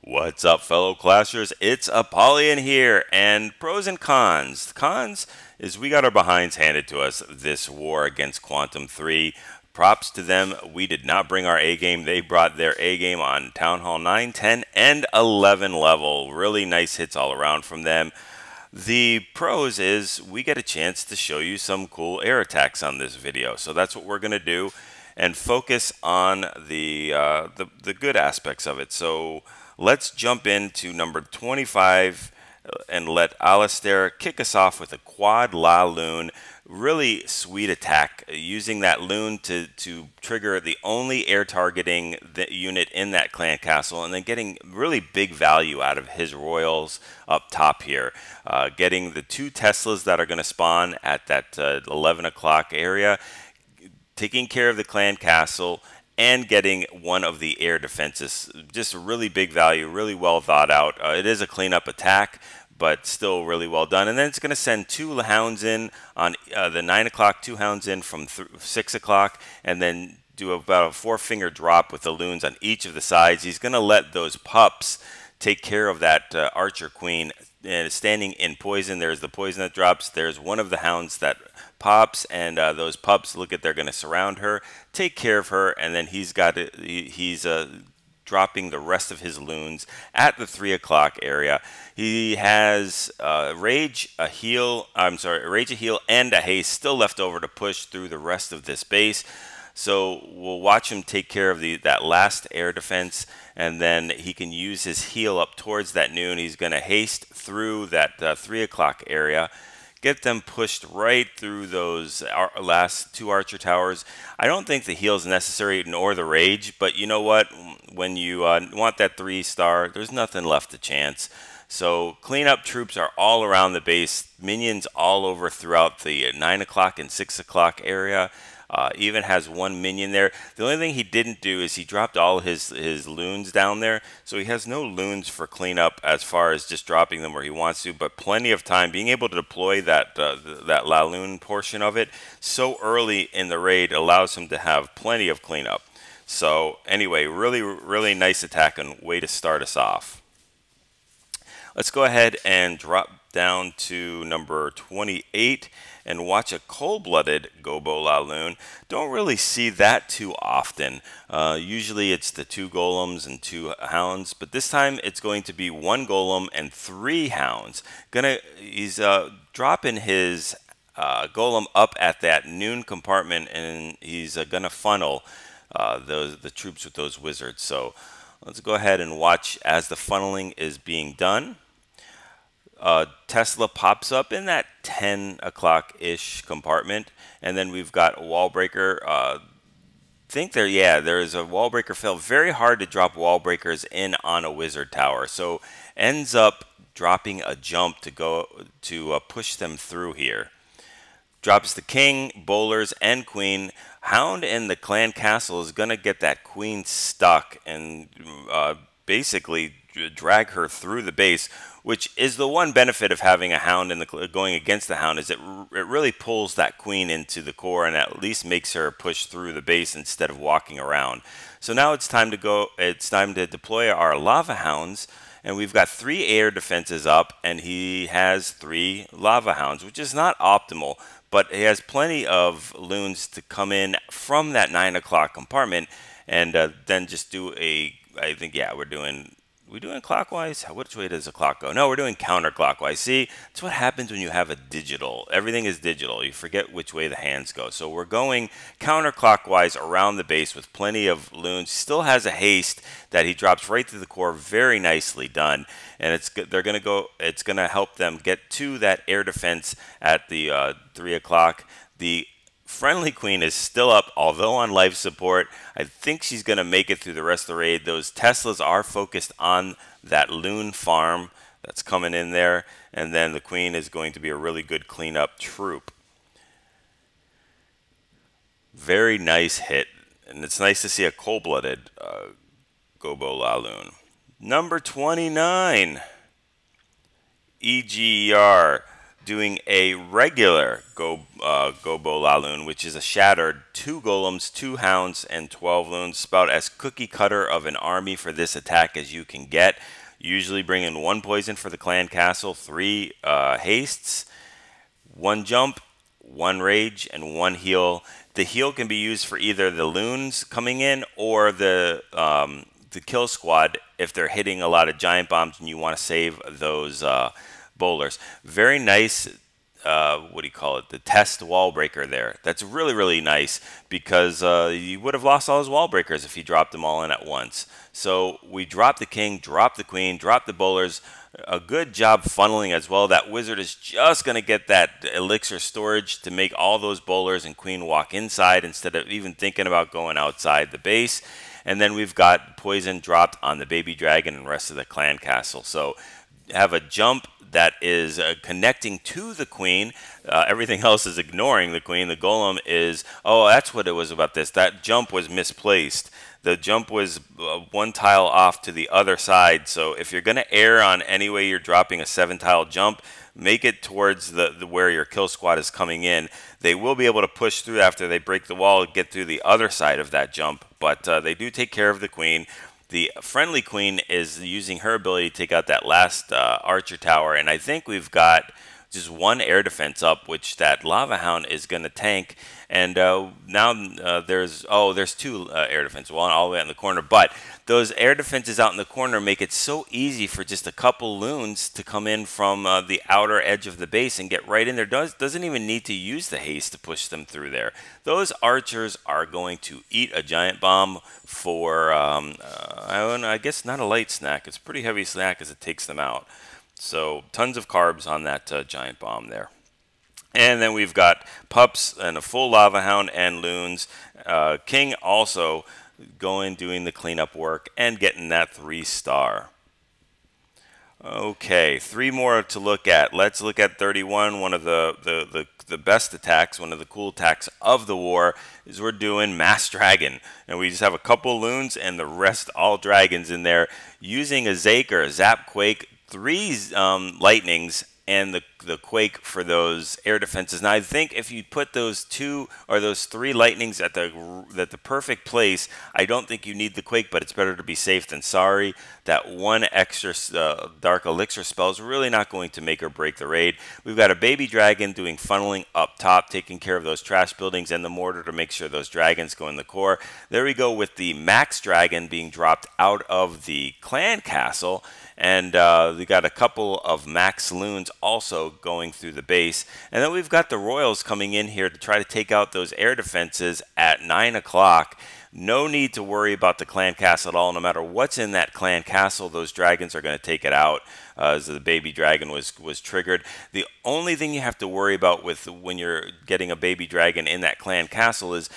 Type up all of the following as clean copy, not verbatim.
What's up, fellow clashers? It's Apollyon here, and pros and cons. The cons is we got our behinds handed to us this war against Quantum 3. Props to them. We did not bring our A game. They brought their A game on Town Hall 9, 10, and 11 level. Really nice hits all around from them. The pros is we get a chance to show you some cool air attacks on this video. So that's what we're going to do and focus on the good aspects of it. So let's jump into number 25 and let Alastair kick us off with a Quad La Lune. Really sweet attack using that Lune to trigger the only air targeting unit in that clan castle, and then getting really big value out of his royals up top here. Getting the 2 Teslas that are going to spawn at that 11 o'clock area, taking care of the clan castle, and getting one of the air defenses. Just a really big value, really well thought out. It is a cleanup attack, but still really well done. And then it's going to send 2 hounds in on the 9 o'clock, 2 hounds in from 6 o'clock, and then do about a 4-finger drop with the loons on each of the sides. He's going to let those pups take care of that archer queen standing in poison. There's the poison that drops. There's one of the hounds that pops, and those pups, look at, they're going to surround her, take care of her, and then he's dropping the rest of his loons at the 3 o'clock area. He has Rage, a heal, and a haste still left over to push through the rest of this base. So we'll watch him take care of that last air defense, and then he can use his heal up towards that noon. He's going to haste through that 3 o'clock area, get them pushed right through those last 2 archer towers. I don't think the heal is necessary, nor the rage, but you know what? When you want that 3-star, there's nothing left to chance. So cleanup troops are all around the base, minions all over throughout the 9 o'clock and 6 o'clock area. Even has 1 minion there. The only thing he didn't do is he dropped all his loons down there, so he has no loons for cleanup as far as just dropping them where he wants to, but plenty of time being able to deploy that La Lune portion of it so early in the raid allows him to have plenty of cleanup. So anyway, really nice attack and way to start us off. Let's go ahead and drop down to number 28 and watch a cold-blooded Gobbo La Lune. Don't really see that too often. Usually it's the 2 golems and 2 hounds, but this time it's going to be 1 golem and 3 hounds. He's dropping his golem up at that noon compartment, and he's gonna funnel the troops with those wizards. So let's go ahead and watch as the funneling is being done. Tesla pops up in that 10 o'clock-ish compartment, and then we've got a wall breaker. There is a wall breaker fail. Very hard to drop wall breakers in on a wizard tower, so ends up dropping a jump to go to push them through here. Drops the king, bowlers, and queen. Hound in the clan castle is going to get that queen stuck and basically drag her through the base, which is the one benefit of having a hound going against the hound, is it really pulls that queen into the core and at least makes her push through the base instead of walking around. So now it's time to deploy our lava hounds, and we've got 3 air defenses up, and he has 3 lava hounds, which is not optimal, but he has plenty of loons to come in from that 9 o'clock compartment, and then just do we're doing clockwise? Which way does the clock go? No, we're doing counterclockwise. See, that's what happens when you have a digital. Everything is digital. You forget which way the hands go. So we're going counterclockwise around the base with plenty of loons. Still has a haste that he drops right through the core. Very nicely done. And it's going to help them get to that air defense at the 3 o'clock. The friendly queen is still up, although on life support. I think she's going to make it through the rest of the raid. Those Teslas are focused on that loon farm that's coming in there, and then the queen is going to be a really good cleanup troop. Very nice hit, and it's nice to see a cold-blooded Gobbo La Lune. Number 29, EGER. doing a regular Gobbo La Lune, which is a shattered 2 golems, 2 hounds, and 12 loons. It's about as cookie cutter of an army for this attack as you can get. Usually bring in 1 poison for the clan castle, 3 hastes, 1 jump, 1 rage, and 1 heal. The heal can be used for either the loons coming in or the kill squad if they're hitting a lot of giant bombs and you want to save those bowlers. Very nice, what do you call it, the test wall breaker there. That's really, really nice because you would have lost all those wall breakers if you dropped them all in at once. So we dropped the king, dropped the queen, dropped the bowlers. A good job funneling as well. That wizard is just going to get that elixir storage to make all those bowlers and queen walk inside instead of even thinking about going outside the base. And then we've got poison dropped on the baby dragon and rest of the clan castle. So have a jump that is connecting to the queen. Everything else is ignoring the queen. The golem is, oh, that's what it was about this. That jump was misplaced. The jump was 1 tile off to the other side. So if you're going to err on any way you're dropping a 7-tile jump, make it towards the where your kill squad is coming in. They will be able to push through after they break the wall, get through the other side of that jump. But they do take care of the queen. The friendly queen is using her ability to take out that last archer tower. And I think we've got just 1 air defense up, which that lava hound is going to tank. And now there's 2 air defenses, one all the way out in the corner. But those air defenses out in the corner make it so easy for just a couple loons to come in from the outer edge of the base and get right in there. Doesn't even need to use the haste to push them through there. Those archers are going to eat a giant bomb for, I guess not a light snack. It's a pretty heavy snack as it takes them out. So tons of carbs on that giant bomb there. And then we've got pups and a full lava hound and loons. King also doing the cleanup work and getting that 3-star. Okay, 3 more to look at. Let's look at 31. One of the best attacks, one of the cool attacks of the war is we're doing Mass Dragon. And we just have a couple loons and the rest all dragons in there using a Zaker, a Zap Quake, 3 lightnings, and the quake for those air defenses. Now I think if you put those 2 or those 3 lightnings at the perfect place, I don't think you need the quake, but it's better to be safe than sorry. That 1 extra dark elixir spell is really not going to make or break the raid. We've got a baby dragon doing funneling up top, taking care of those trash buildings and the mortar to make sure those dragons go in the core. There we go with the max dragon being dropped out of the clan castle. And we got a couple of max loons also going through the base. And then we've got the royals coming in here to try to take out those air defenses at 9 o'clock. No need to worry about the clan castle at all. No matter what's in that clan castle, those dragons are going to take it out. As the baby dragon was triggered. The only thing you have to worry about with when you're getting a baby dragon in that clan castle is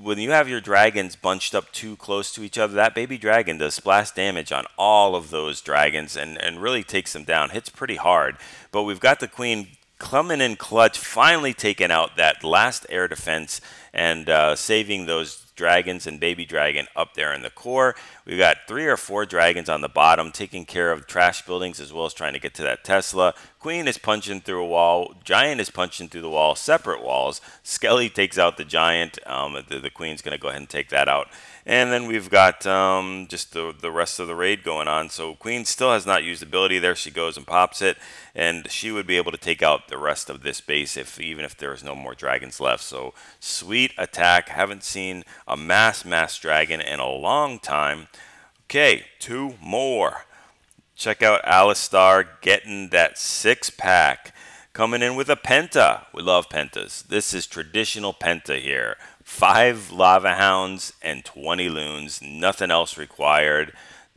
when you have your dragons bunched up too close to each other, that baby dragon does splash damage on all of those dragons and really takes them down. Hits pretty hard. But we've got the queen coming in clutch, finally taking out that last air defense and saving those dragons and baby dragon up there in the core. We've got 3 or 4 dragons on the bottom taking care of trash buildings as well as trying to get to that Tesla. Queen is punching through a wall. Giant is punching through the wall. Separate walls. Skelly takes out the giant. The queen's going to go ahead and take that out. And then we've got just the rest of the raid going on. So Queen still has not used ability. There she goes and pops it. And she would be able to take out the rest of this base even if there is no more dragons left. So sweet attack. Haven't seen a mass dragon in a long time. Okay, 2 more. Check out Alastair getting that 6-pack. Coming in with a penta. We love pentas. This is traditional penta here. 5 lava hounds and 20 loons. Nothing else required.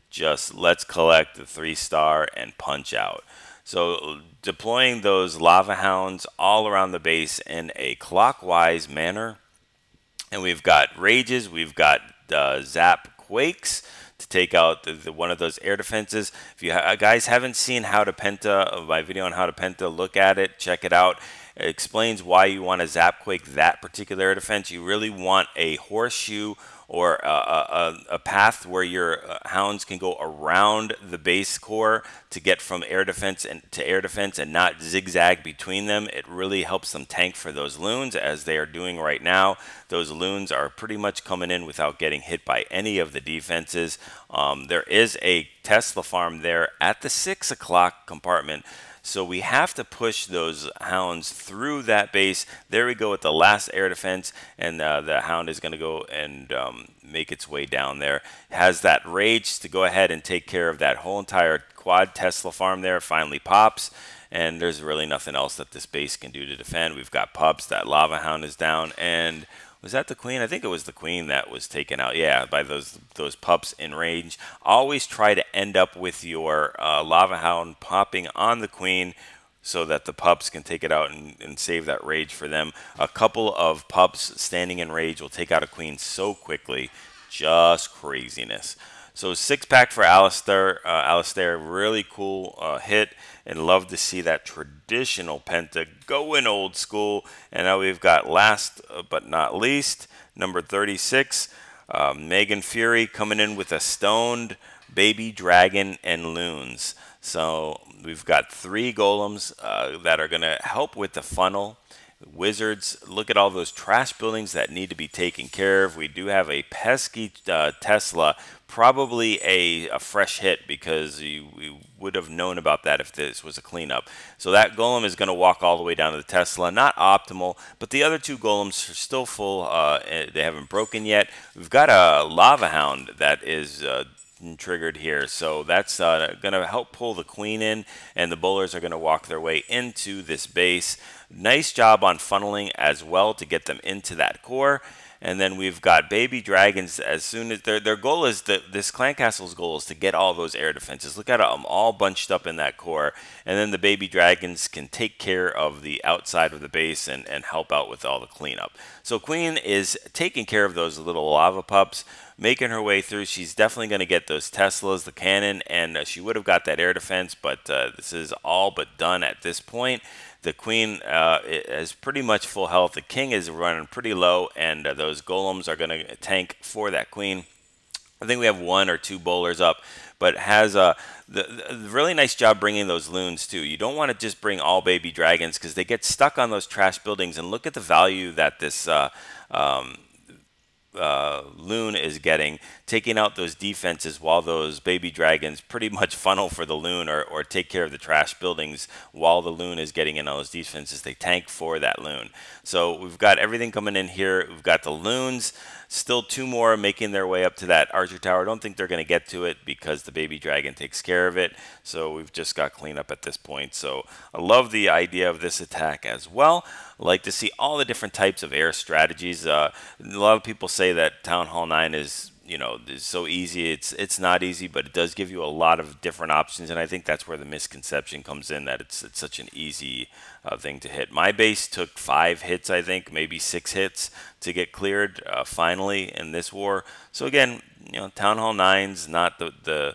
Just let's collect the 3-star and punch out. So deploying those lava hounds all around the base in a clockwise manner. And we've got rages. We've got zap quakes to take out one of those air defenses. If you guys haven't seen how to penta, my video on how to penta, look at it, check it out. It explains why you want to zap quake that particular air defense. You really want a horseshoe or a path where your hounds can go around the base core to get from air defense and to air defense and not zigzag between them, it really helps them tank for those loons, as they are doing right now. Those loons are pretty much coming in without getting hit by any of the defenses. There is a Tesla farm there at the 6 o'clock compartment, so we have to push those hounds through that base. There we go with the last air defense, and the hound is going to go and make its way down there. Has that rage to go ahead and take care of that whole entire quad Tesla farm there. Finally pops, and there's really nothing else that this base can do to defend. We've got pups. That lava hound is down, and was that the queen? I think it was the queen that was taken out. Yeah, by those pups in range. Always try to end up with your lava hound popping on the queen so that the pups can take it out and save that rage for them. A couple of pups standing in rage will take out a queen so quickly. Just craziness. So 6-pack for Alastair. Alastair, really cool hit, and love to see that traditional penta going old school. And now we've got last but not least, number 36, Megan Fury coming in with a stoned baby dragon and loons. So we've got 3 golems that are going to help with the funnel. Wizards, look at all those trash buildings that need to be taken care of. We do have a pesky Tesla, probably a fresh hit, because we would have known about that if this was a cleanup. So that golem is going to walk all the way down to the Tesla. Not optimal, but the other 2 golems are still full. They haven't broken yet. We've got a lava hound that is triggered here, so that's going to help pull the queen in, and the bowlers are going to walk their way into this base. Nice job on funneling as well to get them into that core. And then we've got baby dragons. As soon as their goal is this clan castle's goal is to get all those air defenses. Look at them all bunched up in that core, and then the baby dragons can take care of the outside of the base and help out with all the cleanup. So queen is taking care of those little lava pups, making her way through. She's definitely going to get those Teslas, the cannon, and she would have got that air defense, but this is all but done at this point. The queen is pretty much full health. The king is running pretty low, and those golems are going to tank for that queen. I think we have 1 or 2 bowlers up, but has the really nice job bringing those loons too. You don't want to just bring all baby dragons, because they get stuck on those trash buildings. And look at the value that this loon is getting, taking out those defenses while those baby dragons pretty much funnel for the loon, or take care of the trash buildings while the loon is getting in all those defenses. They tank for that loon. So we've got everything coming in here. We've got the loons, still 2 more making their way up to that archer tower. I don't think they're going to get to it because the baby dragon takes care of it. So we've just got cleanup at this point. So I love the idea of this attack as well. I like to see all the different types of air strategies. A lot of people say that Town Hall 9 is, is so easy. It's not easy, but it does give you a lot of different options, and I think that's where the misconception comes in, that it's such an easy thing to hit. My base took 5 hits, I think, maybe 6 hits to get cleared finally in this war. So again, Town Hall 9's not the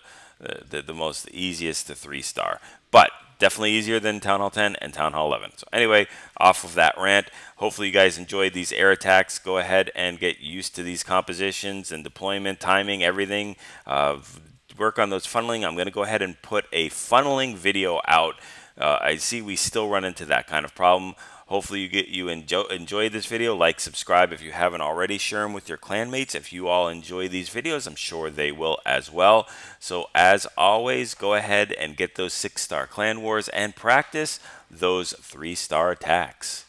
most easiest to 3-star, but definitely easier than Town Hall 10 and Town Hall 11. So anyway, off of that rant, hopefully you guys enjoyed these air attacks. Go ahead and get used to these compositions and deployment, timing, everything. Work on those funneling. I'm going to go ahead and put a funneling video out. I see we still run into that kind of problem. Hopefully you enjoy this video. Like, subscribe if you haven't already. Share them with your clanmates. If you all enjoy these videos, I'm sure they will as well. So as always, go ahead and get those 6-star clan wars and practice those 3-star attacks.